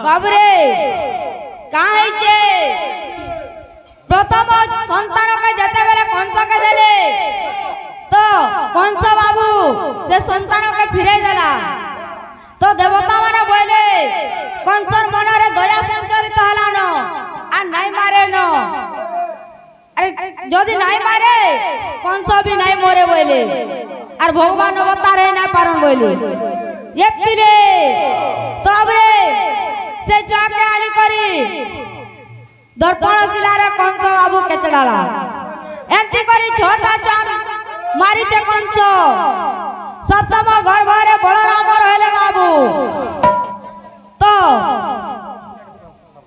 बाबरे काहे प्रथम संतान के जेते बेले कंस के देले तो कंस बाबू से संतान के फिरे देला तो देवता माने बोले कंसर मन रे दया संचरित हला न आ नहीं मारे न अरे जदि नहीं मारे कंस भी नहीं मरे बोले और भगवान अवतार ना पारन बोले ये फिरे तब रे से जाके आली करी दर्पण शिला रे कंस बाबू केचडाला एंती करी छोटा चान मारी छे कंस सप्तम गर्भ रे बलराम रहले बाबू तो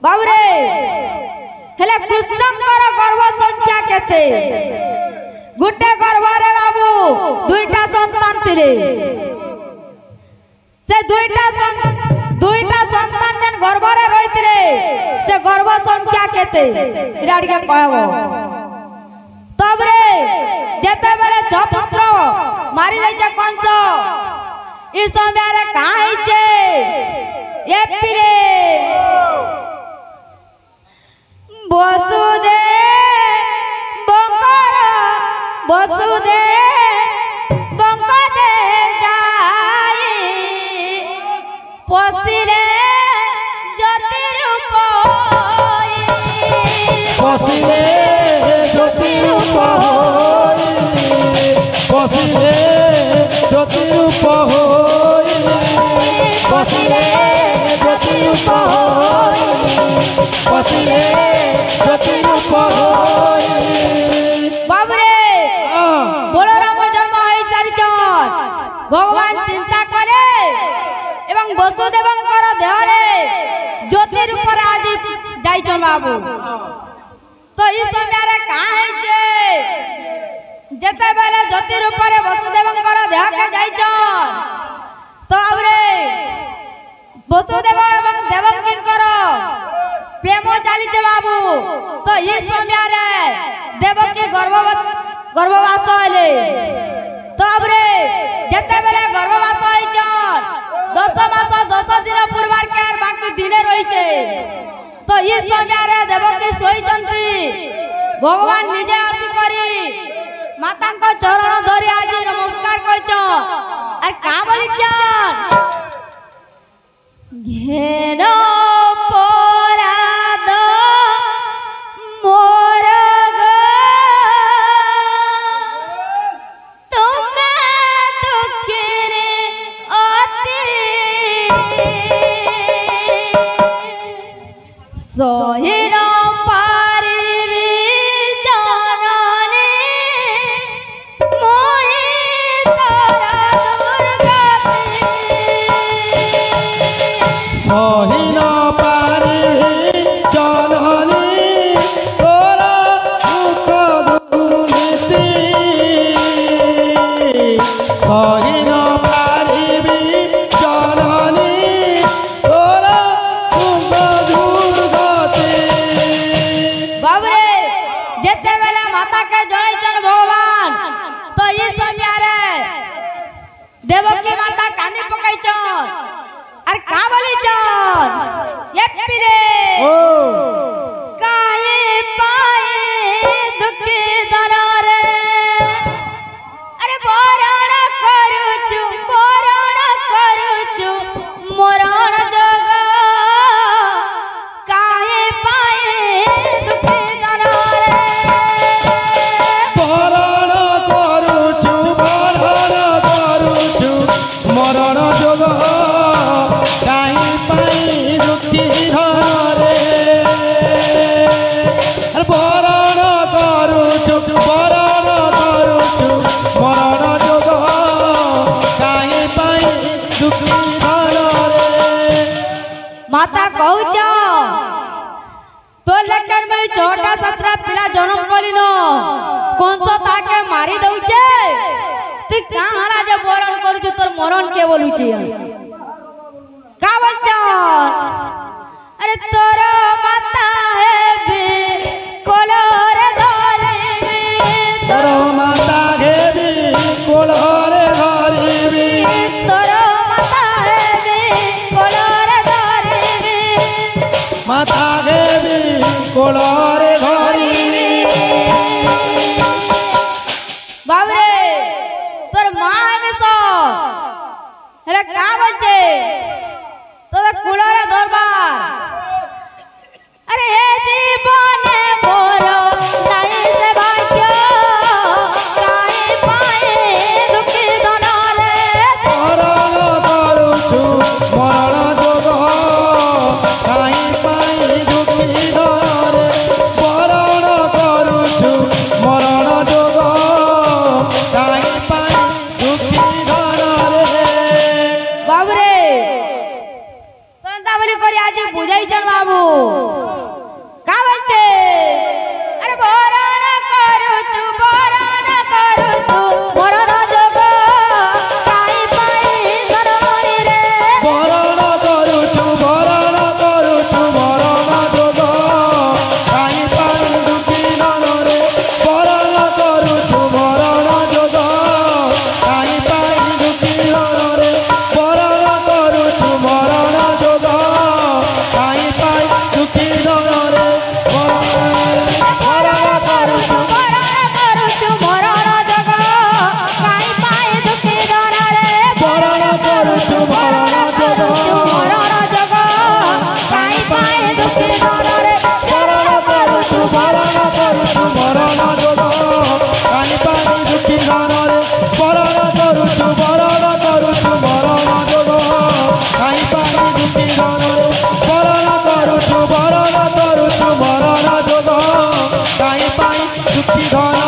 बाबू रे हेले कृष्णकर गर्भ संख्या केते गुटे गर्भ रे बाबू दुईटा संतान थिले से दुईटा संतान जन गर्भ रे रहितले से गर्भ संख्या केते इराडी के कहबो तब रे जेते बेले छ पुत्र मारी जाय छ कंस ई समय रे काई छे ए पिरे वसुदेव बंकदे जाई पसिले ज्योतिरूप होई पसिले ज्योतिरूप होई पसिले ज्योतिरूप होई पसिले ज्योतिरूप होई पसिले ज्योतिरूप होई बाबरे बलराम जन्म होई चारिचन भगवान चिंता करे एवं वसुदेवंकर देहरे ज्योति रूप रे आज जाइचन बाबू तो ई समय रे काहे जे जेते बेले ज्योति रूप रे वसुदेवंकर देह के जाइचन तो आबरे वसुदेव एवं देवकींकर प्रेम चाली छे बाबू तो ई समय रे देवकी गर्भवास हेले तो आबरे जेते बेले गर्भवास होइचन 10 मास 10 दिन पूर्वार के बाकी दिने रहिचे तो ये समय रे देवकी सोइचंती भगवान निजे आसी करी माता को चरण धरि आज नमस्कार कइछ आ का बोलिचन घेनो पराद मोर गो तुमे दुखिरे अति सोहिन पारिबी जननी मोहि तोरा दुर्गति सोहिन पारिबी जननी तोरा सुख दुर्नीति सोहिन पारिबी जननी तोरा सुख दुर्गति बाबरे जेते बेला माता के जणैचन भगवान तो ई समय रे देवकी माता कानी पकाइचन अरे का बोलिचन ये पिरे काहे पाए दुखी दरारे अरे बरण करूछु मरण जग काहे पाए दुखी दरारे बरण करूछु मरण जोग काई पाई दुखी धरे बरण करूछु मरण जोग काई पाई दुखी धरे माता कहूच तो लेकर मैं छोटा सतरा पिला जन्म कलिन कंस ताके मारी दउचे तू कहां राजा बरण करू तोर मरण के बोलुची का बोलचन अरे तोर माता है भी कोलरे धरबी तोर माता घेबी कोलरे धरबी तोर माता है भी कोलरे धरबी কা বলছে তোদের কুলরে দরবার আরে হে জীবনে মোর নাই সে ভাগ্য কাই পায়ে দুঃখী ধনরে মরণ করুছু মরণ যোগ কাই পাই দুঃখী ধনরে মরণ করুছু মরণ যোগ কাই পাই দুঃখী ধনরে বাবুরে সন্তা বলি করে আজ বুঝাইছন বাবু কা বলছে আরে বরণ করুছু মরণ যোগ কাই পাই ধনরে রে মরণ করুছু মরণ যোগ কাই পাই দুঃখী ধনরে মরণ করুছু মরণ যোগ কাই পাই দুঃখী ধনরে মরণ করুছু মরণ যোগ কাই পাই দুঃখী ধনরে মরণ করুছু মরণ যোগ কাই পাই দুঃখী ধনরে মরণ করুছু মরণ যোগ মরণ যোগ কাই পাই দুঃখী ধনরে মরণ করুছু মরণ যোগ কাই পাই দুঃখী ধনরে মরণ করুছু মরণ যোগ কাই পাই দুঃখী ধনরে মরণ করুছু মরণ যোগ কাই পাই দুঃখী ধনরে